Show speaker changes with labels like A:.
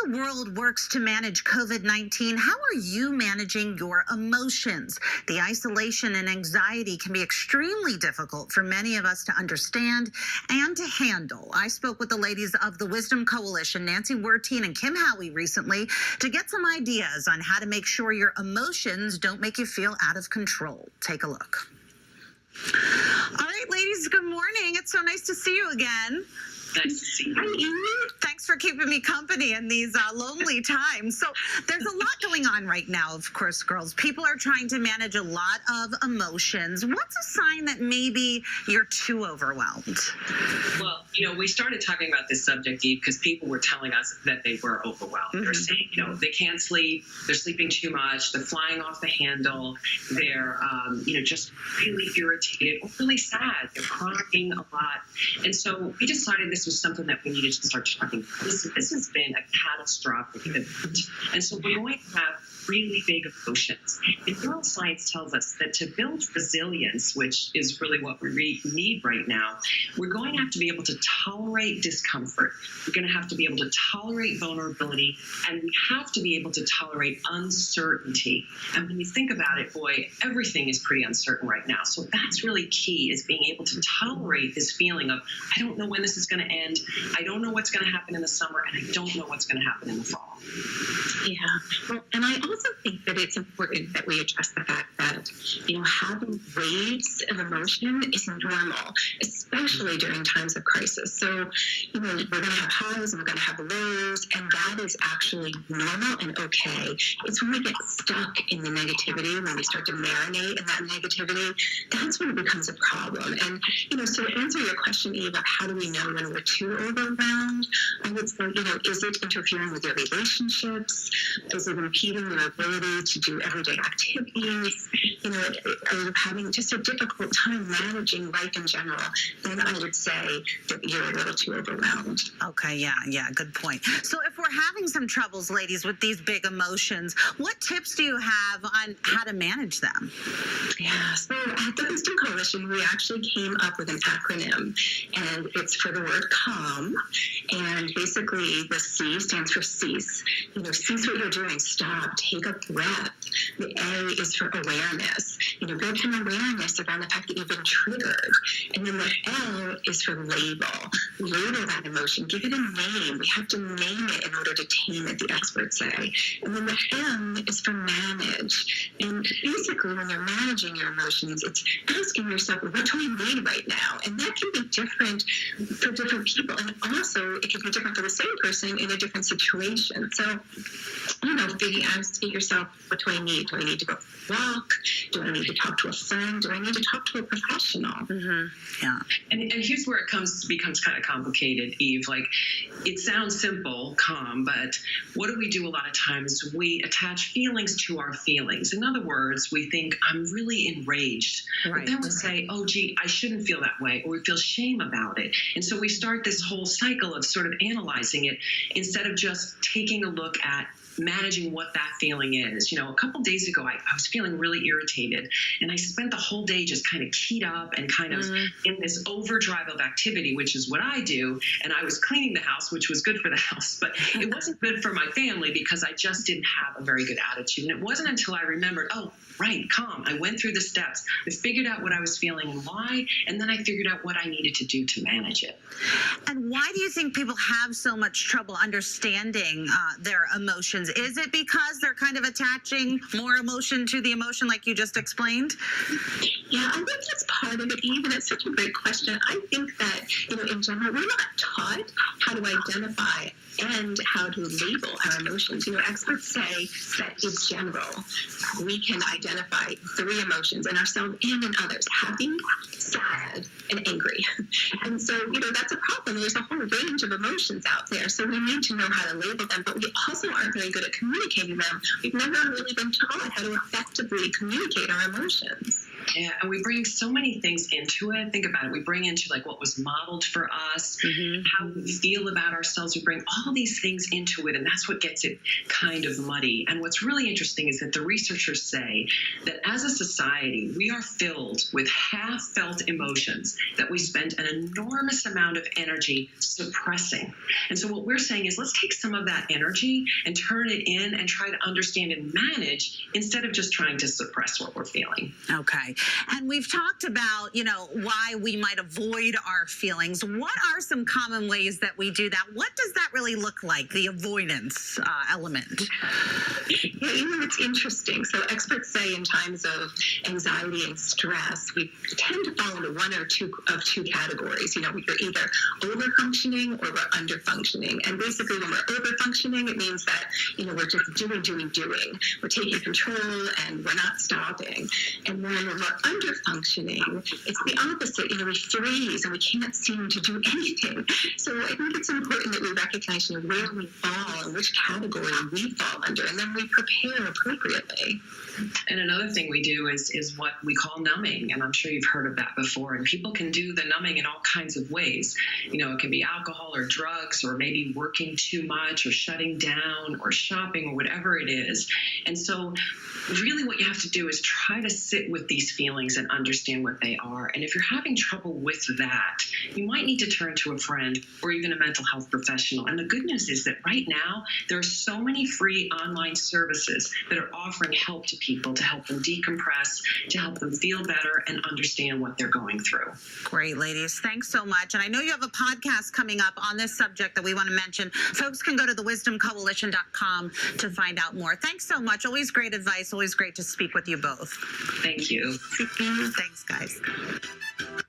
A: the world works to manage COVID-19, how are you managing your emotions? The isolation and anxiety can be extremely difficult for many of us to understand and to handle. I spoke with the ladies of the Wisdom Coalition, Nancy Werteen and Kim Howie, recently to get some ideas on how to make sure your emotions don't make you feel out of control. Take a look. All right, ladies, good morning. It's so nice to see you again.
B: Nice to see you.
A: Thanks for keeping me company in these lonely times. So there's a lot going on right now, of course, girls. People are trying to manage a lot of emotions. What's a sign that maybe you're too overwhelmed?
B: Well, we started talking about this subject, Eve, because people were telling us that they were overwhelmed. Mm-hmm. They're saying, they can't sleep, they're sleeping too much, they're flying off the handle, they're, just really irritated or really sad. They're crying a lot. And so we decided this was something that we needed to start talking about. This has been a catastrophic event. And so we're going to have really big emotions. And neuroscience tells us that to build resilience, which is really what we need right now, we're going to have to be able to tolerate discomfort. We're going to have to be able to tolerate vulnerability, and we have to be able to tolerate uncertainty. And when you think about it, boy, everything is pretty uncertain right now. So that's really key, is being able to tolerate this feeling of, I don't know when this is going to end. I don't know what's going to happen in the summer, and I don't know what's going to happen in the fall.
C: Yeah. Well, and I also think that it's important that we address the fact that, having waves of emotion is normal, especially during times of crisis. So, we're going to have highs and we're going to have lows, and that is actually normal and okay. It's when we get stuck in the negativity, when we start to marinate in that negativity, that's when it becomes a problem. And, so to answer your question, Eve, of how do we know when we're too overwhelmed, I would say, is it interfering with your relationships? Is it impeding your ability to do everyday activities? Are you having just a difficult time managing life in general? Then I would say that you're a little too overwhelmed.
A: Okay, yeah, good point. So if we're having some troubles, ladies, with these big emotions, what tips do you have on how to manage them?
C: Yeah, so at the Wisdom Coalition, we actually came up with an acronym, and it's for the word CALM. And basically, the C stands for cease. Cease what you're doing. Stop. Take a breath. The A is for awareness. Build some awareness around the fact that you've been triggered. And then the L is for label. Label that emotion. Give it a name. We have to name it in order to tame it, the experts say. And then the M is for manage. And basically, when you're managing your emotions, it's asking yourself, what do I need right now? And that can be different for different people. And also, it can be different for the same person in a different situation. So, ask yourself, what do I need? Do I need to go for a walk? Do I need to talk to a friend? Do I need to talk to a professional?
A: Mm-hmm. Yeah.
B: And here's where it becomes kind of complicated, Eve. Like, it sounds simple, calm, but what do we do a lot of times? We attach feelings to our feelings. In other words, we think, I'm really enraged. Right. But then we say, oh, gee, I shouldn't feel that way, or we feel shame about it. And so we start this whole cycle of sort of analyzing it instead of just taking a look at managing what that feeling is. A couple days ago, I was feeling really irritated, and I spent the whole day just kind of keyed up and kind of in this overdrive of activity, which is what I do. And I was cleaning the house, which was good for the house, but it wasn't good for my family because I just didn't have a very good attitude. And it wasn't until I remembered, oh, right, calm. I went through the steps. I figured out what I was feeling and why, and then I figured out what I needed to do to manage it.
A: And why do you think people have so much trouble understanding their emotions? Is it because they're kind of attaching more emotion to the emotion like you just explained?
C: Yeah, I think that's part of it, Even. It's such a great question. I think that, in general, we're not taught how to identify and how to label our emotions. Experts say that in general, we can identify 3 emotions in ourselves and in others: happy, sad, and angry. And so, that's a problem. There's a whole range of emotions out there. So we need to know how to label them, but we also aren't very good at communicating them. We've never really been taught how to effectively communicate our emotions.
B: Yeah, and we bring so many things into it. Think about it. We bring into like what was modeled for us, how we feel about ourselves. We bring all these things into it, and that's what gets it kind of muddy. And what's really interesting is that the researchers say that as a society, we are filled with half-felt emotions that we spend an enormous amount of energy suppressing. And so what we're saying is let's take some of that energy and turn it in and try to understand and manage instead of just trying to suppress what we're feeling.
A: Okay. And we've talked about, why we might avoid our feelings. What are some common ways that we do that? What does that really look like, the avoidance element?
C: Yeah, it's interesting. So experts say in times of anxiety and stress, we tend to fall into one or two categories. We're either over-functioning or we're under-functioning. And basically when we're over-functioning, it means that, we're just doing. We're taking control and we're not stopping. And then when we're under-functioning, it's the opposite. We freeze and we can't seem to do anything. So I think it's important that we recognize where we fall and which category we fall under, and then we prepare appropriately.
B: And another thing we do is what we call numbing, and I'm sure you've heard of that before. And people can do the numbing in all kinds of ways. It can be alcohol or drugs, or maybe working too much, or shutting down, or shopping, or whatever it is. And so really what you have to do is try to sit with these feelings and understand what they are. And if you're having trouble with that, you might need to turn to a friend or even a mental health professional. And the good news is that right now, there are so many free online services that are offering help to people to help them decompress, to help them feel better and understand what they're going through.
A: Great, ladies. Thanks so much. And I know you have a podcast coming up on this subject that we want to mention. Folks can go to thewisdomcoalition.com to find out more. Thanks so much. Always great advice. Always great to speak with you both.
B: Thank you.
A: Thanks, guys.